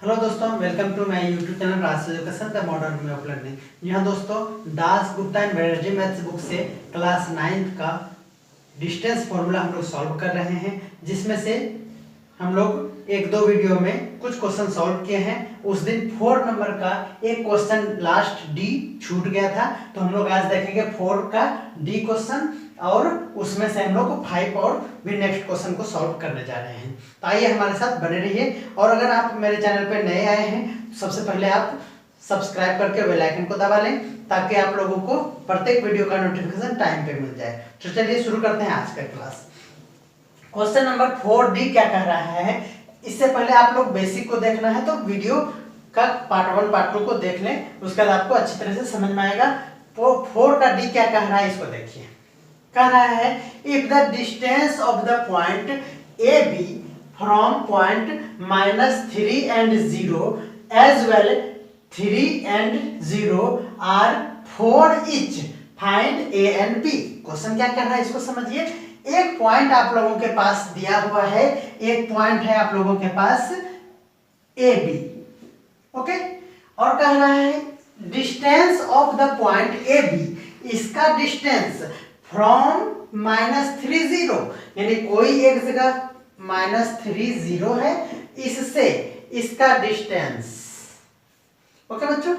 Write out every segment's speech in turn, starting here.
Hello दोस्तों, welcome to my YouTube channel Raj education the modern way of learning. यहाँ दोस्तों Das Gupta and Banerjee maths book से class 9th का distance formula हम लोग सॉल्व कर रहे हैं, जिसमें से हम लोग एक दो वीडियो में कुछ क्वेश्चन सॉल्व किए हैं। उस दिन 4 नंबर का एक क्वेश्चन लास्ट डी छूट गया था, तो हम लोग आज देखेंगे 4 का डी क्वेश्चन और उसमें से हम लोग 5 और भी नेक्स्ट क्वेश्चन को सॉल्व करने जा रहे हैं। तो आइए हमारे साथ बने रहिए। और अगर आप मेरे चैनल पर नए आए हैं तो सबसे पहले आप सब्सक्राइब करके बेल आइकन को दबा लें, ताकि आप लोगों को प्रत्येक वीडियो का नोटिफिकेशन टाइम पे मिल जाए। तो चलिए शुरू करते हैं आज का क्लास। क्वेश्चन नंबर 4D क्या कह रहा है। इससे पहले आप लोग बेसिक को देखना है तो वीडियो का पार्ट 1 पार्ट 2 को देख लें, उसके बाद आपको अच्छी तरह से समझ में आएगा। 4 का डी क्या कह रहा है, इसको देखिए। कह रहा है if the distance of the point A B from point -3 and 0 as well 3 and 0 are 4 each, find A and B. Question क्या कर रहा है इसको समझिए। एक पॉइंट आप लोगों के पास दिया हुआ है, एक पॉइंट है आप लोगों के पास ए बी, ओके। और कह रहा है distance of the point A B, इसका डिस्टेंस फ्रॉम -3 यानी कोई एक जगह -3 है, इससे इसका डिस्टेंस, ओके बच्चों।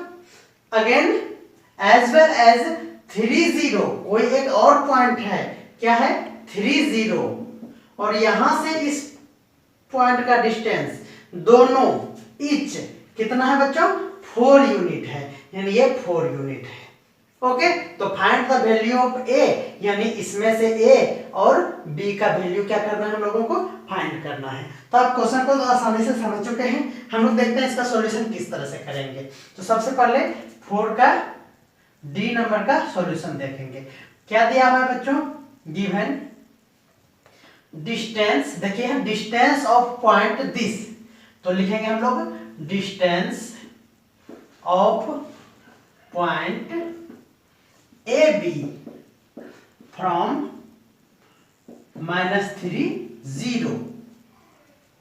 अगेन एज वेल एज 30, कोई एक और पॉइंट है, क्या है 30, और यहां से इस पॉइंट का डिस्टेंस दोनों ईच कितना है बच्चों, 4 यूनिट है, यानी ये 4 यूनिट है, ओके। तो फाइंड द वैल्यू ऑफ ए, यानी इसमें से ए और बी का वैल्यू क्या करना है हम लोगों को, फाइंड करना है। तो आप क्वेश्चन को तो आसानी से समझ चुके हैं। हम लोग देखते हैं इसका सॉल्यूशन किस तरह से करेंगे। तो सबसे पहले 4 का डी नंबर का सॉल्यूशन देखेंगे। क्या दिया हुआ है बच्चों, गिवन डिस्टेंस, देखिए डिस्टेंस ऑफ पॉइंट दिस, तो लिखेंगे हम लोग distance of point A B from -3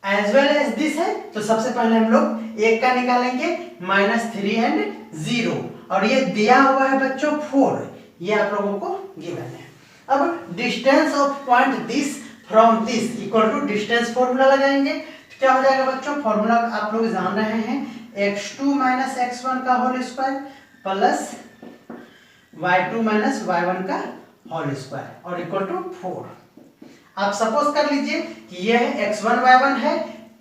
as well as this है। तो सबसे पहले हम लोग एक का निकालेंगे -3 and 0, और ये दिया हुआ है बच्चों 4, ये आप लोगों को गिवन है। अब distance of point this from this equal to distance formula लगाएंगे। तो क्या हो जाएगा बच्चों, फॉर्मूला आप लोग जान रहे हैं, x2 - x1 का whole square plus y2 - y1 का होल स्क्वायर और इक्वल टू 4। आप सपोज कर लीजिए कि ये x1 y1 है,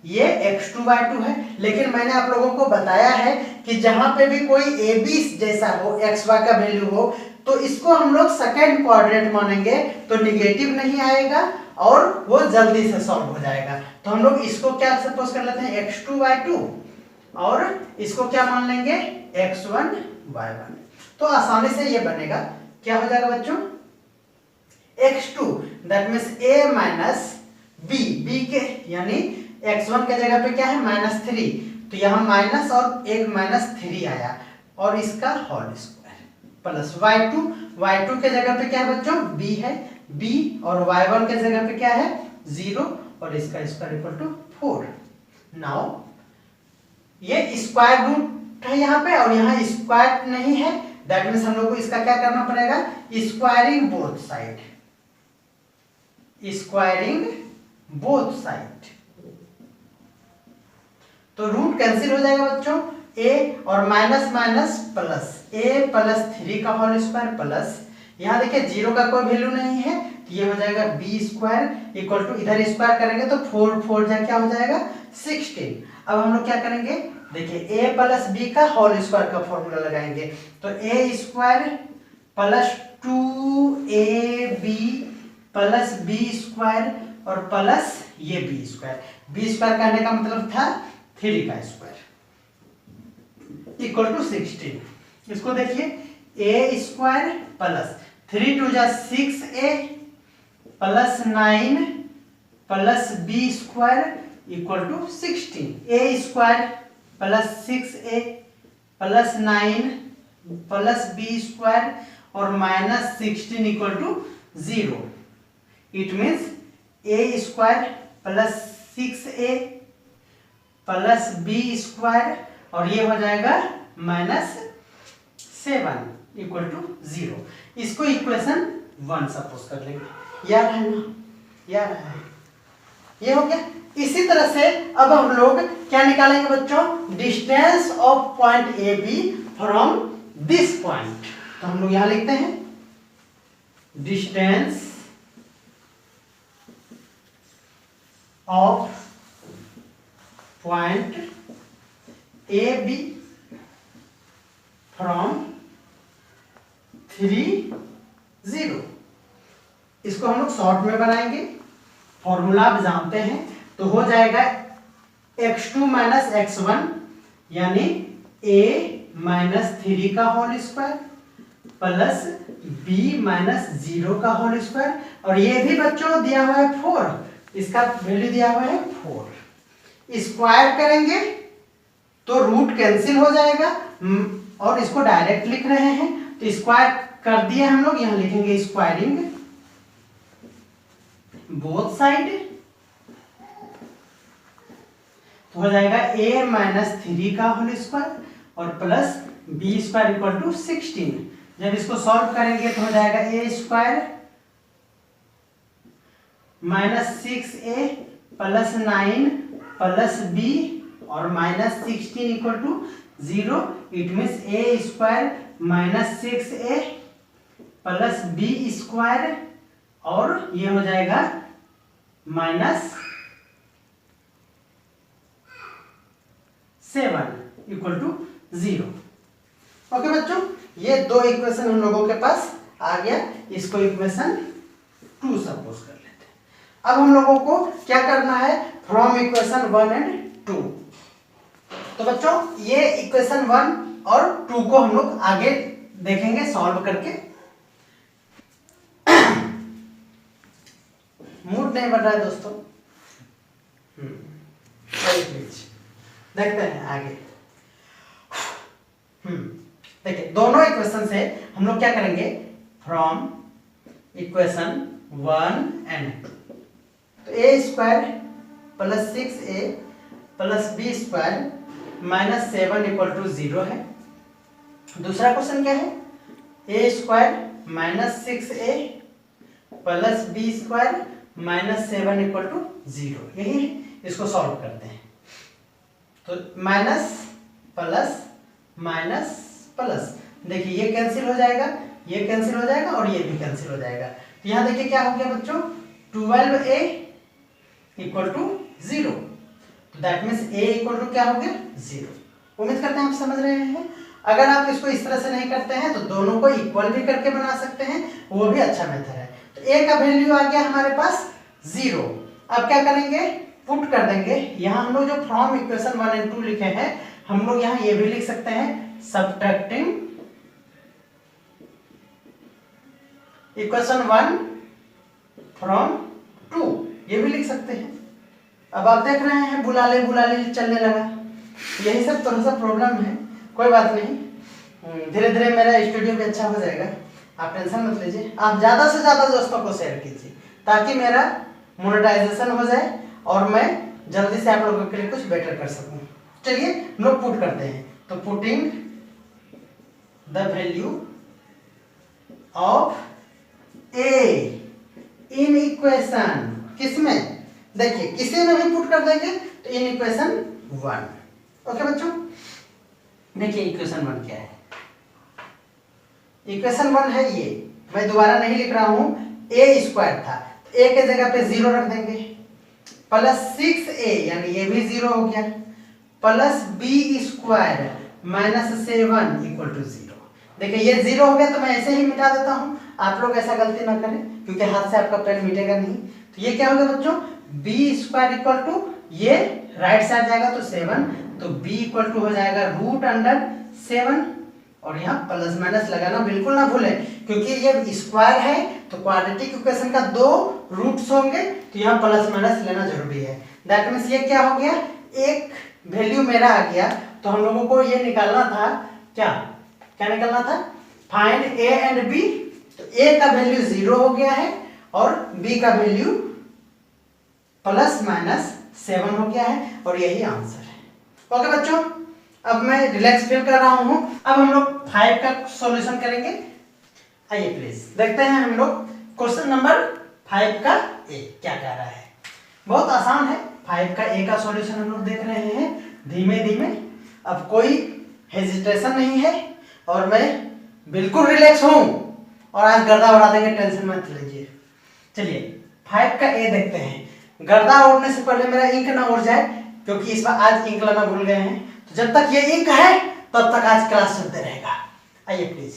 ये x2 y2 है, लेकिन मैंने आप लोगों को बताया है कि जहां पे भी कोई ए बी जैसा हो, एक्स वाई का वैल्यू हो, तो इसको हम लोग सेकेंड क्वाड्रेंट मानेंगे, तो निगेटिव नहीं आएगा और वो जल्दी से सॉल्व हो जाएगा। तो हम लोग इसको क्या सपोज कर लेते हैं, x2 y2, और इसको क्या मान लेंगे, x1 y1। तो आसानी से ये बनेगा, क्या हो जाएगा बच्चों, x2 that means a minus b, b के यानी x1 के जगह पे क्या है -3, तो यहाँ माइनस और एक -3 आया, और इसका होल स्क्वायर प्लस y2 के जगह पे क्या है बच्चों, b है, b, और y1 के जगह पे क्या है 0, और इसका स्क्वायर इक्वल टू 4। नाउ ये स्क्वायर रूट है यहाँ पे, और यहाँ स्क्वायर नहीं है, दैट मींस हम लोग को इसका क्या करना पड़ेगा, squaring both side, squaring both side. तो रूट कैंसिल हो जाएगा बच्चों, a और माइनस माइनस प्लस, a + 3 का होल स्क्वायर प्लस, यहाँ देखिए 0 का कोई वैल्यू नहीं है, तो ये हो जाएगा b² इक्वल टू, इधर स्क्वायर करेंगे तो 4 जा क्या हो जाएगा 16। अब हम लोग क्या करेंगे, देखिए a + b का होल स्क्वायर का फॉर्मूला लगाएंगे, तो a² + 2ab + b² और प्लस ये b² करने का मतलब था 3 का स्क्वायर इक्वल टू 16। इसको देखिए a² प्लस 3 2 जा 6a plus 9 plus b² equal to 16। a² plus 6a plus 9 plus b² और -16 equal to 0। It means a² plus 6a plus B square और ये हो जाएगा -7 इक्वल टू 0। इसको इक्वेशन 1 सपोज कर लेंगे। याद है ना? याद है? ये हो गया। इसी तरह से अब हम लोग क्या निकालेंगे बच्चों? Distance of point A B from this point. तो हम लोग यहां लिखते हैं distance of point A B from 3 0। इसको हम लोग शॉर्ट में बनाएंगे, फॉर्मूला आप जानते हैं। तो हो जाएगा x2 माइनस x1 यानी a माइनस 3 का whole square plus b minus 0 का होल स्क्वायर और ये भी बच्चों दिया हुआ है 4, इसका वैल्यू दिया हुआ है 4। स्क्वायर करेंगे तो रूट कैंसिल हो जाएगा और इसको डायरेक्ट लिख रहे हैं तो स्क्वायर कर दिए हम लोग। यहां लिखेंगे स्क्वायरिंग बोथ साइड तो हो जाएगा a माइनस 3 का होल स्क्वायर और plus B square equal to 16। जब इसको सॉल्व करेंगे तो हो जाएगा a square minus 6a plus 9 plus b और minus 16 equal to 0। It means a square minus 6a plus b square और ये हो जाएगा माइनस 7 इक्वल टू 0। ओके बच्चों, ये दो इक्वेशन हम लोगों के पास आ गया। इसको इक्वेशन 2 सपोज कर लेते हैं। अब हम लोगों को क्या करना है? From equation 1 and 2। तो बच्चों ये इक्वेशन 1 और 2 को हम लोग आगे देखेंगे सॉल्व करके। मूड नहीं बढ़ रहा है दोस्तों, देखते हैं आगे। देखिए दोनों इक्वेशन से हम लोग क्या करेंगे? From equation 1 and 2। तो a square plus 6a plus B square minus 7 equal to 0 है। दूसरा क्वेश्चन क्या है? a square minus 6a plus B square minus 7 equal to 0। यही है, इसको सॉल्व करते हैं। तो माइनस प्लस माइनस प्लस, देखिए ये कैंसिल हो जाएगा, ये कैंसिल हो जाएगा और ये भी कैंसिल हो जाएगा। तो यहाँ देखिए क्या हो गया बच्चों? 12a equal to 0। तो that means a equal to क्या हो गया? 0। उम्मीद करते हैं आप समझ रहे हैं। अगर आप इसको इस तरह से नहीं करते हैं तो दोनों को इक्वल भी करके बना सकते हैं, वो भी अच्छा मेथड है। तो a का वैल्यू आ गया हमारे पास 0। अब क्या करेंगे? पुट कर देंगे। यहाँ हम लोग जो फ्रॉम इक्वेशन 1 एंड 2 लिखे हैं, हम लोग यहाँ ये भी लिख सकते हैं सबट्रैक्टिंग इक्वेशन 1 फ्रॉम 2, ये भी लिख सकते हैं। अब आप देख रहे हैं बुलाले चलने लगा। यही सब थोड़ा सा प्रॉब्लम है, कोई बात नहीं, धीरे धीरे मेरा स्टूडियो भी अच्छा हो जाएगा, आप टेंशन मत लीजिए। आप ज़्यादा से ज़्यादा दोस्तों को शेयर कीजिए ताकि मेरा मोनेटाइजेशन हो जाए और मैं जल्दी से आप लोगों के लिए कुछ बेटर कर सकूं। चलिए हम लोग पुट करते हैं। तो putting the value of a in equation, किसमें? देखिए किसी में भी पुट कर देंगे तो इन इक्वेशन 1। ओके बच्चों, देखिए इक्वेशन 1 क्या है? इक्वेशन 1 है ये, मैं दोबारा नहीं लिख रहा हूं। a स्क्वायर था तो a के जगह पे 0 रख देंगे प्लस 6a यानी ये भी 0 हो गया plus b square minus 7 equal to 0। देखिए ये 0 हो गया तो मैं ऐसे ही मिटा देता हूं। आप लोग ऐसा गलती ना करें क्योंकि हाथ से आपका पेन मिटेगा नहीं। तो ये क्या हो गया बच्चों? b स्क्वायर इक्वल टू, ये राइट साइड जाएगा तो 7, तो b इक्वल टू हो जाएगा √7 और यहाँ प्लस माइनस लगाना बिल्कुल ना भूलें क्योंकि ये स्क्वायर है तो क्वाड्रेटिक इक्वेशन का 2 रूट्स होंगे तो यहाँ प्लस माइनस लेना जरूरी है। दैट मीन्स ये क्या हो गया? एक वैल्यू मेरा आ गया। तो हम लोगों को ये निकालना था, क्या निकालना था? Find a and b। तो a का वैल्यू 0 हो गया है और b का वैल्यू प्लस माइनस 7 हो गया है और यही आंसर है। ओके बच्चों, अब मैं रिलैक्स फील कर रहा हूँ। अब हम लोग 5 का सॉल्यूशन करेंगे। आइए प्लीज देखते हैं हम लोग क्वेश्चन नंबर 5 का ए क्या कह रहा है। बहुत आसान है। 5 का ए का सॉल्यूशन हम लोग देख रहे हैं धीमे धीमे। अब कोई हेजिटेशन नहीं है और मैं बिल्कुल रिलैक्स हूँ और आज गर्दा उड़ा देंगे, टेंशन मत लीजिए। चलिए 5 का ए देखते हैं। गर्दा उड़ने से पहले मेरा इंक ना उड़ जाए, क्योंकि इस बार आज इंक लाना भूल गए हैं। तो जब तक ये इंक है तब तक आज क्लास चलते रहेगा। आइए please,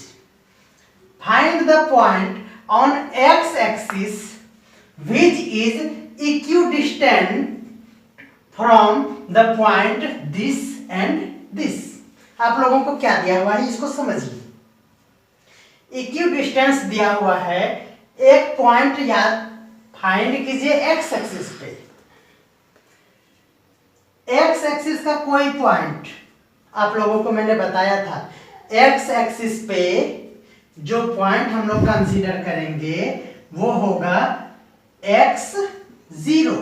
find the point on x axis which is equidistant from the point this and this. आप लोगों को क्या दिया हुआ है इसको समझिए। इक्विडिस्टेंस दिया हुआ है, एक पॉइंट याद फाइंड कीजिए एक्स एक्सिस पे। एक्स एक्सिस का कोई पॉइंट आप लोगों को मैंने बताया था। एक्स एक्सिस पे जो पॉइंट हम लोग कंसीडर करेंगे वो होगा x0।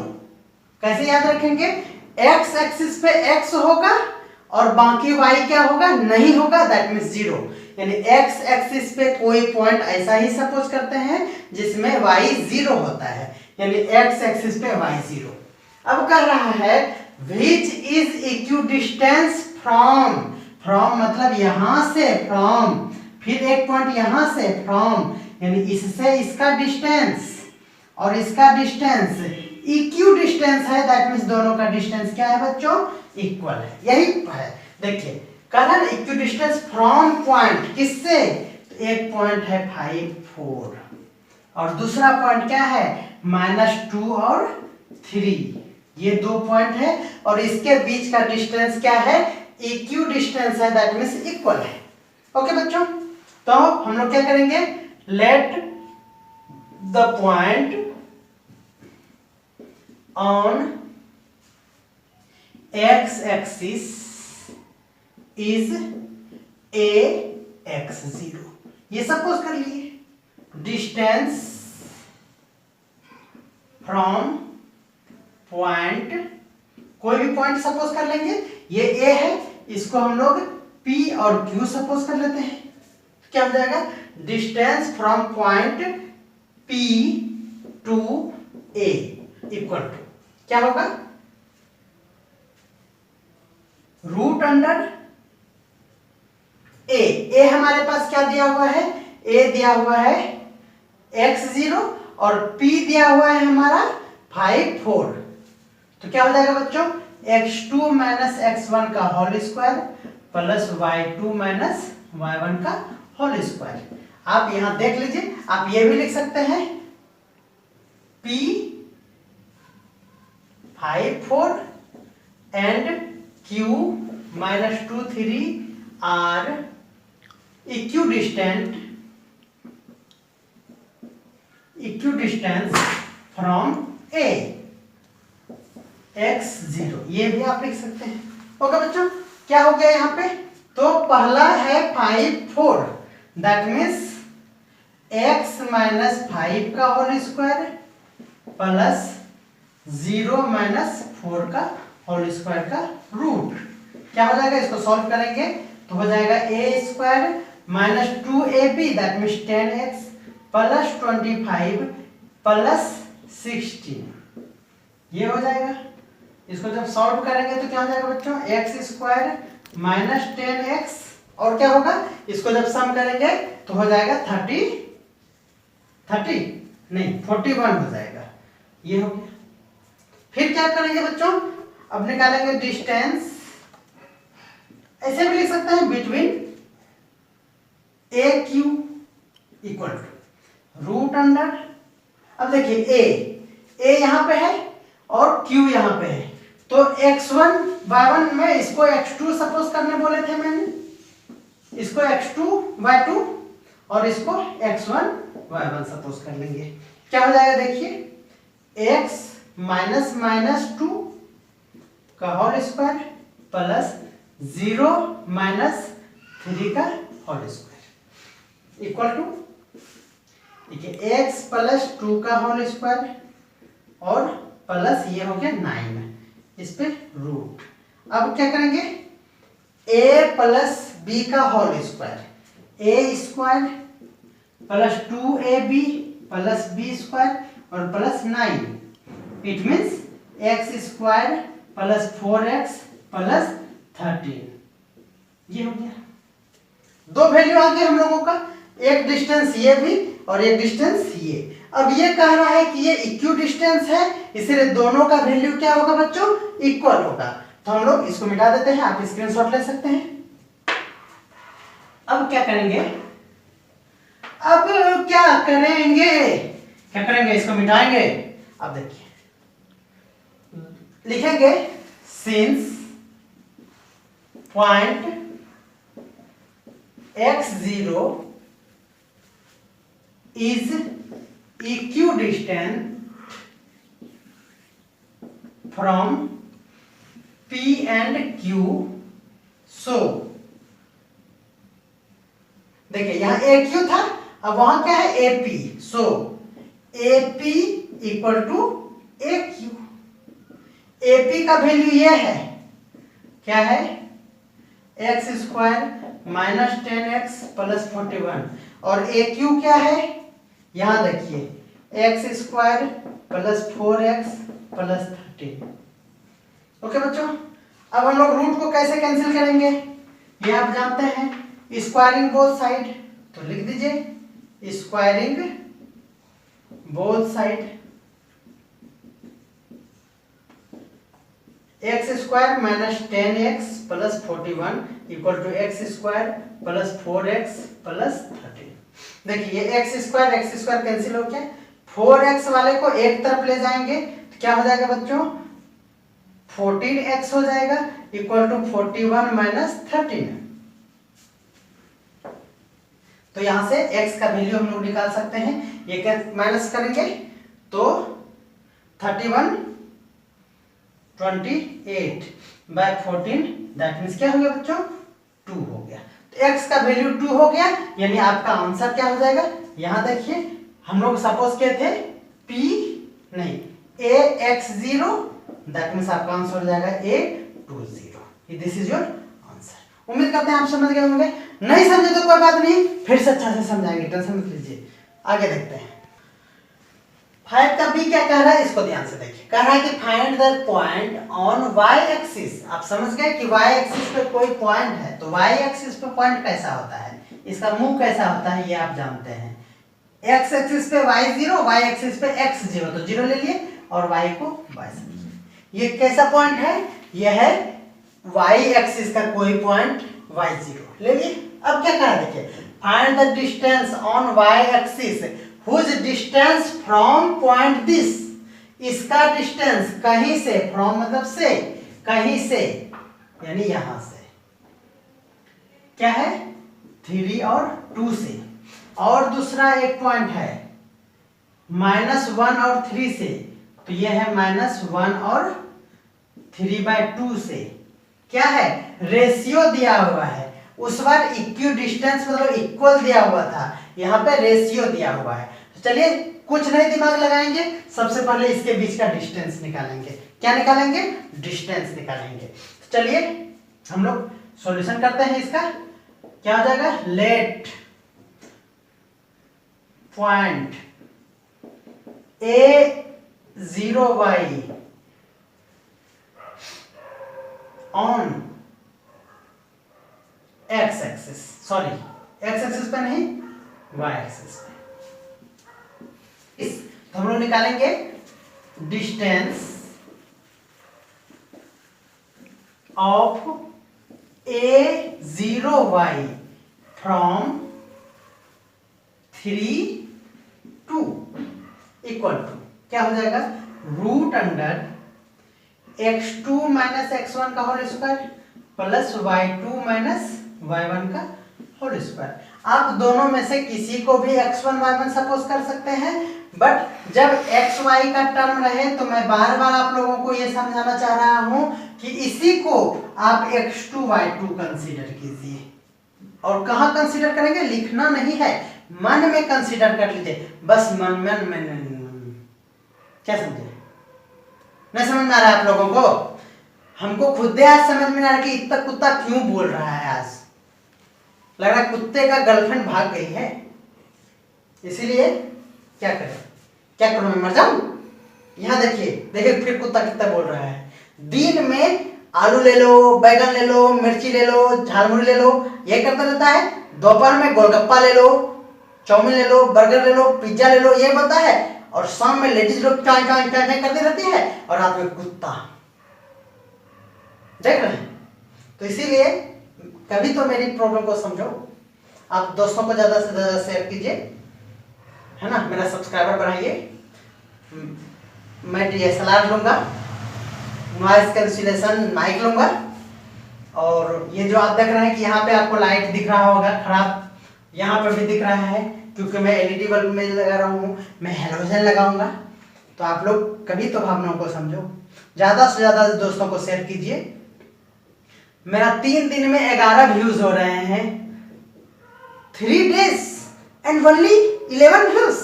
कैसे याद रखेंगे? एक्स एक्सिस पे x होगा और बाकी y क्या होगा? नहीं होगा, दैट मीन्स 0। यानी एक्स एक्सिस पे कोई पॉइंट ऐसा ही सपोज करते हैं जिसमें y 0 होता है, यानी एक्स एक्सिस पे y 0। अब कर रहा है which is equidistance from. From मतलब यहां से, फ्रॉम, फिर एक पॉइंट यहां से, फ्रॉम, यानी इससे इसका डिस्टेंस और इसका डिस्टेंस इक्विडिस्टेंस है, दैट मीन्स दोनों का डिस्टेंस क्या है बच्चों? इक्वल है। यही है, देखिए कहा ना इक्विडिस्टेंस फ्रॉम पॉइंट, किससे? तो एक पॉइंट है 5 4 और दूसरा पॉइंट क्या है? -2 और 3। ये दो पॉइंट है और इसके बीच का डिस्टेंस क्या है? इक्विडिस्टेंस है, दैट मीन्स इक्वल है। ओके बच्चों, तो हम लोग क्या करेंगे? Let the point on x axis is ax0। ये सपोज कर लिए डिस्टेंस फ्रॉम पॉइंट, कोई भी पॉइंट सपोज कर लेंगे। ये a है, इसको हम लोग p और q सपोज कर लेते हैं। क्या हो जाएगा? Distance from point p to a equal to क्या होगा? रूट अंडर a हमारे पास क्या दिया हुआ है? a दिया हुआ है x0 और p दिया हुआ है हमारा 5 4। तो क्या हो जाएगा बच्चों? x2 माइनस x1 का whole square plus y2 minus y1 का होल स्क्वायर। आप यहां देख लीजिए, आप ये भी लिख सकते हैं p 5 4 and q -2 3 are equidistance from a x0। ये भी आप लिख सकते हैं। ओके बच्चों, क्या हो गया यहाँ पे? तो पहला है 5 4, दैट मीन्स x -5 का होल स्क्वायर प्लस 0 -4 का होल स्क्वायर का रूट। क्या हो जाएगा? इसको सॉल्व करेंगे तो हो जाएगा a² -2ab that means 10x plus 25 plus 16। ये हो जाएगा। इसको जब सॉल्व करेंगे तो क्या हो जाएगा बच्चों? x² माइनस 10x और क्या होगा? इसको जब सम करेंगे तो हो जाएगा 41 हो जाएगा। ये हो गया। फिर क्या करेंगे बच्चों? अब निकालेंगे डिस्टेंस, ऐसे भी लिख सकते हैं between AQ equal to root under. अब देखिए a यहां पे है और q यहां पे है, तो x1 y1 में इसको x2 सपोज करने बोले थे मैंने, इसको x2 y2 और इसको x1 y1 सपोज कर लेंगे। क्या हो जाएगा? देखिए x -2 का होल स्क्वायर प्लस 0 -3 का होल स्क्वायर इक्वल टू, देखिए x प्लस 2 का होल स्क्वायर और प्लस ये हो गया 9, इस पे रूट। अब क्या करेंगे, a प्लस बी का whole square, A square plus 2ab plus B square और plus 9, it means X square plus 4x plus 13। ये हो गया, दो वैल्यू आ गए हम लोगों का, एक डिस्टेंस ये भी और एक डिस्टेंस ये। अब ये कह रहा है कि ये इक्वल डिस्टेंस है, इसलिए दोनों का वैल्यू क्या होगा बच्चों, इक्वल होगा। तो हम लोग इसको मिटा देते हैं, आप स्क्रीनशॉट ले सकते हैं। अब क्या करेंगे, इसको मिटाएंगे। अब देखिए लिखेंगे since point x0 is equidistant from P and Q, so देखिए यहां AQ था, अब वहां क्या है AP, so AP equal to AQ। AP का वैल्यू ये है, क्या है, x square minus 10x plus 41 और AQ क्या है, यहां देखिए x square plus 4x plus 13। Okay बच्चों, अब हम लोग रूट को कैसे कैंसिल करेंगे, ये आप जानते हैं, स्क्वायरिंग बोथ साइड, तो लिख दीजिए squaring both side, x square minus 10x plus 41 equal to x square plus 4x plus 13। देखिए ये एक्स स्क्वायर कैंसिल हो गया, 4x वाले को एक तरफ ले जाएंगे तो क्या हो जाएगा बच्चों, 14x हो जाएगा इक्वल टू 41 माइनस 13। तो यहां से x का वैल्यू हम लोग निकाल सकते हैं, ये क्या माइनस करेंगे तो 31 28 बाय 14, दैट मीन्स क्या हो गया बच्चों, 2 हो गया। तो x का वैल्यू 2 हो गया, यानी आपका आंसर क्या हो जाएगा, यहां देखिए हम लोग सपोज किए थे ax0, दैट मीन्स आपका आंसर हो जाएगा A20। This is your answer. उम्मीद करते हैं आप समझ गए होंगे, नहीं समझे तो कोई बात नहीं, फिर से अच्छा से समझाएंगे, टेंशन मत लीजिए। आगे देखते हैं 5 का बी क्या कह रहा है, इसको ध्यान से देखिए। कह रहा है कि find the point on y axis. आप समझ गए कि y एक्सिस पे कोई पॉइंट है, तो y एक्सिस पे पॉइंट कैसा होता है, इसका मुंह कैसा होता है, ये आप जानते हैं। x एक्सिस पे y0, y एक्सिस पे x0, तो 0 ले लिए और y को y समझिए। ये कैसा पॉइंट है, ये है y एक्सिस का कोई पॉइंट y0 ले लिए। अब क्या कह रहा है देखिए, find the distance on y axis whose distance from point this, इसका डिस्टेंस कहीं से, from मतलब से, कहीं से यानी यहां से, क्या है 3 और 2 से, और दूसरा एक पॉइंट है -1 और 3 से, तो यह है -1 और 3/2 से। क्या है, रेशियो दिया हुआ है, उस बार इक्वल डिस्टेंस मतलब इक्वल दिया हुआ था, यहाँ पे रेशियो दिया हुआ है। तो चलिए कुछ नहीं दिमाग लगाएंगे, सबसे पहले इसके बीच का डिस्टेंस निकालेंगे। क्या निकालेंगे, डिस्टेंस निकालेंगे। तो चलिए हम लोग सॉल्यूशन करते हैं इसका। क्या हो जाएगा, let point A0y on x axis, sorry x axis पे नहीं y एक्सिस पे। इस तो हम लोग निकालेंगे distance of A0y from 3 to equal to क्या हो जाएगा, root under x2 minus x1 का whole square plus y2 minus y1 का होल स्क्वायर। आप दोनों में से किसी को भी x1 y1 सपोज कर सकते हैं, बट जब xy का टर्म रहे तो मैं बार बार आप लोगों को यह समझाना चाह रहा हूं कि इसी को आप x2 y2 कंसीडर कीजिए। और कहां कंसीडर करेंगे, लिखना नहीं है, मन में कंसीडर कर लीजिए, बस मन में। क्या समझे, नहीं समझ में आ रहा है आप लोगों को, हमको खुद ही आज समझ में ना आ रहा कि इतना कुत्ता क्यों बोल रहा है। आज लग रहा है कुत्ते का गर्लफ्रेंड भाग गई है, इसीलिए क्या करें, क्या करूं, मैं मर जाऊं। यहाँ देखिए देखिए फिर कुत्ता कितना बोल रहा है। दिन में आलू ले लो, बैगन ले लो, मिर्ची ले लो, झालमुड़ी ले लो, ये करता रहता है। दोपहर में गोलगप्पा ले लो, चाउमीन ले लो, बर्गर ले लो, पिज्जा ले लो, ये बोलता है। और शाम में लेडीज लोग चाय चाय चाय चाय करती रहती है, और रात में कुत्ता। देख रहे हैं? तो इसीलिए कभी तो मेरी प्रॉब्लम को समझो। आप दोस्तों को ज्यादा से ज्यादा शेयर कीजिए, है ना, मेरा सब्सक्राइबर बढ़ाइए। मैं DSLR लूंगा, नॉइस कैंसिलेशन माइक लूंगा। और ये जो आप देख रहे हैं कि यहाँ पे आपको लाइट दिख रहा होगा खराब, यहाँ पर भी दिख रहा है क्योंकि मैं LED बल्ब में लगा रहा हूँ, मैं हेलोजन लगाऊंगा। तो आप लोग कभी तो भावनाओं को समझो, ज्यादा से ज्यादा दोस्तों को शेयर कीजिए। मेरा 3 दिन में 11 व्यूज हो रहे हैं, 3 days एंड ओनली 11 व्यूज।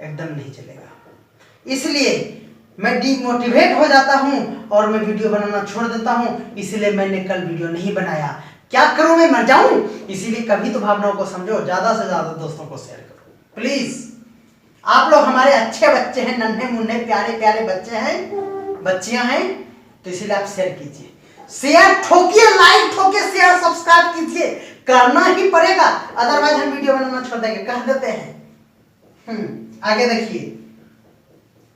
एकदम नहीं चलेगा, इसलिए मैं डिमोटिवेट हो जाता हूं और मैं वीडियो बनाना छोड़ देता हूं। इसलिए मैंने कल वीडियो नहीं बनाया। क्या करूं, मैं मर जाऊं। इसीलिए कभी तो भावनाओं को समझो, ज्यादा से ज्यादा दोस्तों को शेयर करो प्लीज। आप लोग हमारे अच्छे बच्चे हैं, नन्हे मुन्ने प्यारे प्यारे बच्चे हैं, बच्चियां हैं, तो इसीलिए आप शेयर कीजिए, शेयर ठोकिए, लाइक ठोकिए, शेयर सब्सक्राइब कीजिए, करना ही पड़ेगा, अदरवाइज हम वीडियो बनाना छोड़ देंगे, कह देते हैं। आगे देखिए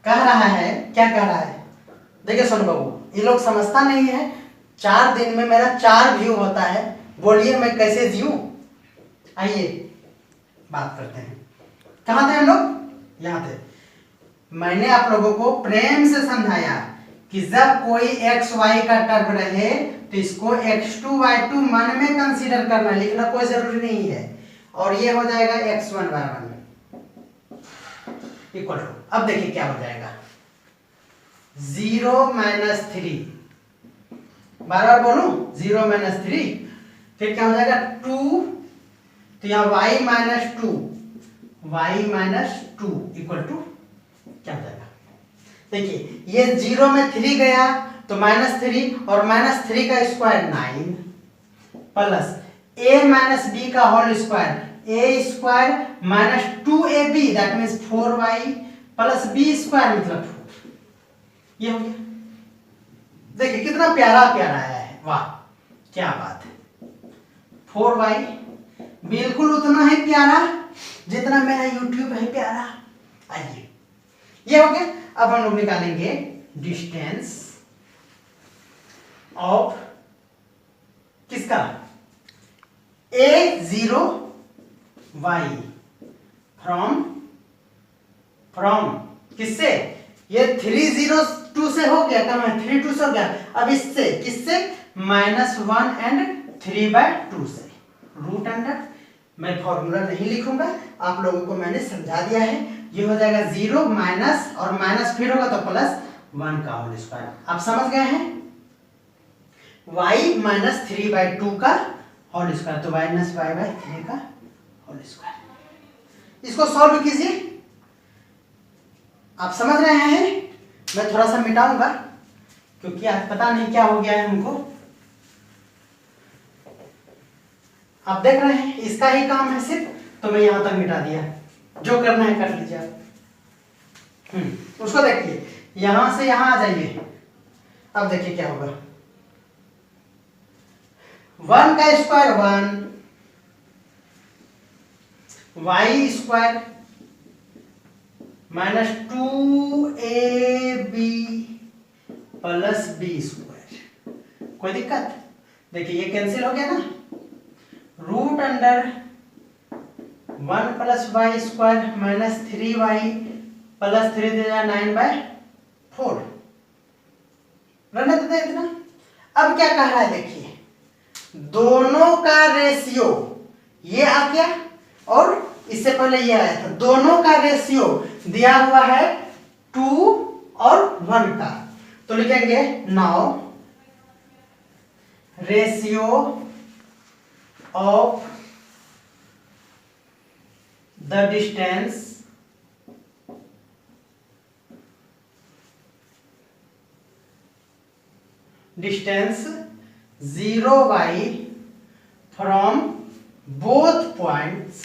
कह रहा है, क्या कह रहा है, देखिए सोनू बाबू, ये लोग समझता नहीं है। 4 दिन में मेरा 4 व्यू होता है, बोलिए मैं कैसे जीऊं। आइए बात करते हैं, कहाँ थे हम लोग, यहाँ थे। मैंने आप लोगों को प्रेम से समझाया कि जब कोई XY का टर्म रहे तो इसको X2 Y2 मन में कंसीडर करना, लिखना कोई जरूरी नहीं है। और ये हो जाएगा X1 Y1 इक्वल टू, अब देखिए क्या हो जाएगा, 0 - 3, बार बार बोलूं 0 - 3, फिर क्या हो जाएगा 2, तो यहां y - 2, y - 2 इक्वल टू क्या हो जाएगा, देखिए ये 0 में 3 गया तो -3, और -3 का स्क्वायर 9 प्लस a - b का whole square, a square - 2ab that means 4y plus b square मतलब 4। ये हो गया, देखिए कितना प्यारा प्यारा आया है, वाह क्या बात है। 4y बिल्कुल उतना ही प्यारा जितना मेरा YouTube है प्यारा। आइए ये हो गया। अब हम लोग निकालेंगे डिस्टेंस ऑफ किसका, A0 y फ्रॉम किससे, ये 302 से हो गया, कम है 32 से हो गया। अब इससे किससे, -1 एंड 3/2 से। रूट अंडर, मैं फॉर्मूला नहीं लिखूंगा, आप लोगों को मैंने समझा दिया है। ये हो जाएगा 0 माइनस और माइनस फिर होगा तो +1 का होल स्क्वायर। आप समझ गए हैं, y - 3/2 का होल स्क्वायर, तो -y/3 का होल स्क्वायर। इसको सॉल्व कीजिए, आप समझ रहे हैं। मैं थोड़ा सा मिटाऊंगा क्योंकि आज पता नहीं क्या हो गया है हमको। आप देख रहे हैं इसका ही काम है सिर्फ, तो मैं यहां तक मिटा दिया, जो करना है कर लीजिए आप। उसको देखिए, यहां से यहां आ जाइए। अब देखिए क्या होगा, 1 का square 1, y square -2ab plus b square. कोई दिक्कत, देखिए ये कैंसिल हो गया ना, root under 1 + y square -3y plus 3 9/4, रहने देते हैं इतना। अब क्या कह रहा है, देखिए दोनों का रेशियो ये आ गया और इससे पहले ये आया था, दोनों का रेशियो दिया हुआ है 2 और 1 का, तो लिखेंगे now ratio of the distance distance 0y from both points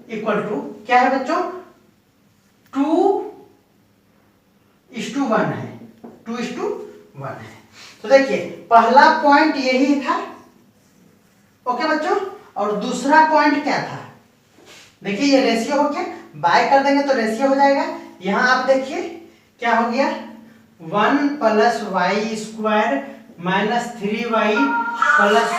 equal to क्या है बच्चों, 2:1 है, 2:1 है। तो देखिए पहला पॉइंट यही था, ओके बच्चों, और दूसरा पॉइंट क्या था, देखिए ये रेशियो हो गया, बाय कर देंगे तो रेशियो हो जाएगा। यहां आप देखिए क्या हो गया, 1 + y² - 3y plus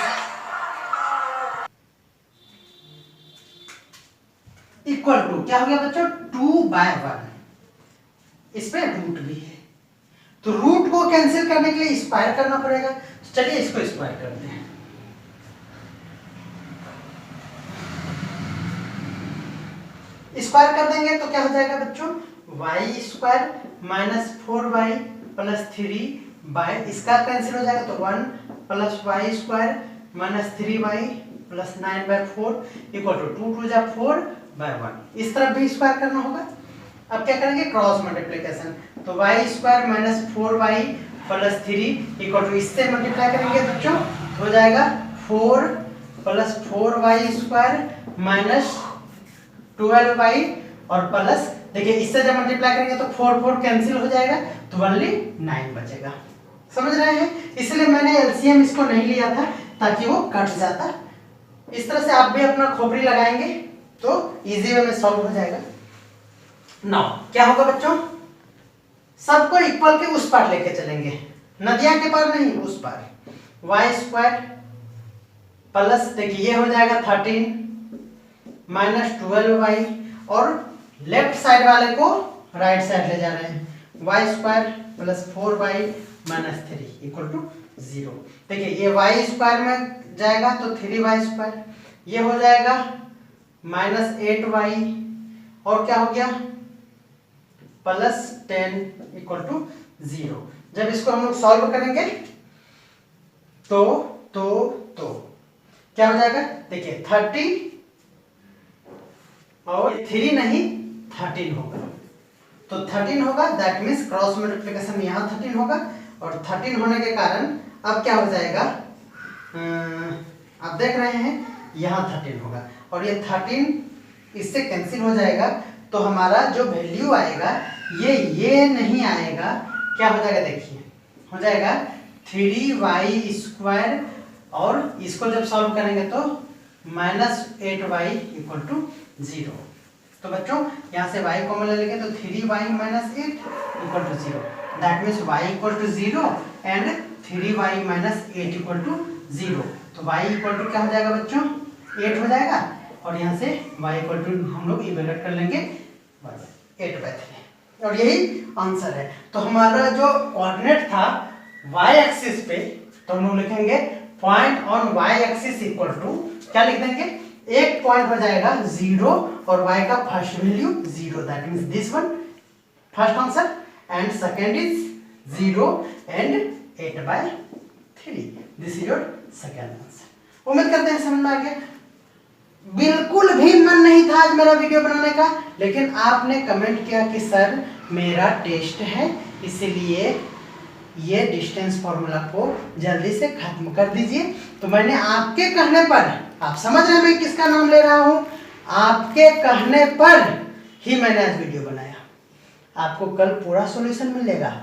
equal to क्या हो गया बच्चों, 2/1। इस पे रूट भी है, तो रूट को कैंसिल करने के लिए स्क्वायर करना पड़ेगा। तो चलिए इसको स्क्वायर करते हैं। स्क्वायर कर देंगे तो क्या हो जाएगा बच्चों, y² - 4y प्लस 3 इसका कैंसिल हो जाएगा, तो 1 + y² - 3y plus 9/4 equal to 2 × 2 = 4/1। इस तरफ भी स्क्वायर करना होगा। अब क्या करेंगे, क्रॉस मल्टीप्लिकेशन, तो y² - 4y plus 3 equal to इससे मल्टीप्लाई करेंगे बच्चों, हो जाएगा 4 + 4y² - 12y और प्लस, देखिए इससे जब मल्टीप्लाई करेंगे तो 4 कैंसिल हो जाएगा, तो ओनली 9 बचेगा। समझ रहे हैं, इसलिए मैंने एलसीएम इसको नहीं लिया था ताकि वो कट जाता। इस तरह से आप भी अपना खोपड़ी लगाएंगे तो इजी वे में सॉल्व हो जाएगा। नाउ क्या होगा बच्चों, सबको इक्वल के उस पार लेके चलेंगे, नदियां के पार नहीं, उस पार। y² प्लस, देखिए ये हो जाएगा 13 - 12y और लेफ्ट साइड वाले को राइट साइड ले जा रहे हैं, y² plus 4y - 3 equal to 0। देखिए ये y² में जाएगा तो 3y², ये हो जाएगा -8y और क्या हो गया +10 इक्वल टू 0। जब इसको हम लोग सॉल्व करेंगे तो क्या हो जाएगा, देखिए 30 और 3 नहीं 13 होगा, तो 13 होगा, दैट मीन्स क्रॉस मल्टीप्लिकेशन यहाँ 13 होगा, और 13 होने के कारण अब क्या हो जाएगा, आप देख रहे हैं यहाँ 13 होगा, और ये 13 इससे कैंसिल हो जाएगा, तो हमारा जो वैल्यू आएगा ये नहीं आएगा, क्या हो जाएगा, देखिए हो जाएगा 3y² और इसको जब सॉल्व करेंगे तो -8y इक्वल टू 0। तो बच्चों यहाँ से y कॉमन ले लेंगे तो 3y - 8 equal to 0, that means y equal to 0 and 3y - 8 equal to 0। तो y इक्वल टू क्या हो जाएगा बच्चों, 8 हो जाएगा, और यहाँ से y इक्वल टू हम लोग इवेल्यूएट कर लेंगे 8/3, और यही आंसर है। तो हमारा जो कोऑर्डिनेट था y एक्सिस पे, तो हम लोग लिखेंगे point on y axis equal to, क्या लिख देंगे, एक पॉइंट हो जाएगा 0 और y का first value 0, that means this one first answer, and second is 0 and 8/3, this is your second answer. उम्मीद करते हैं समझ में आ गया। बिल्कुल भी मन नहीं था आज मेरा वीडियो बनाने का, लेकिन आपने कमेंट किया कि सर मेरा टेस्ट है, इसलिए ये डिस्टेंस फॉर्मूला को जल्दी से खत्म कर दीजिए। तो मैंने आपके कहने पर, आप समझ रहे हैं मैं किसका नाम ले रहा हूं, आपके कहने पर ही मैंने आज वीडियो बनाया। आपको कल पूरा सॉल्यूशन मिलेगा,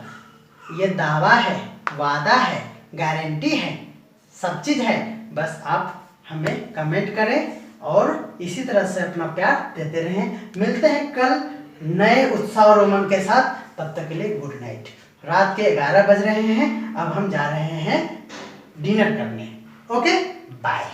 ये दावा है, वादा है, गारंटी है, सब चीज है। बस आप हमें कमेंट करें और इसी तरह से अपना प्यार देते रहें। मिलते हैं कल नए उत्साह और उमंग के साथ, तब तक के लिए गुड नाइट। रात के 11 बज रहे हैं, अब हम जा रहे हैं डिनर करने। Okay bye.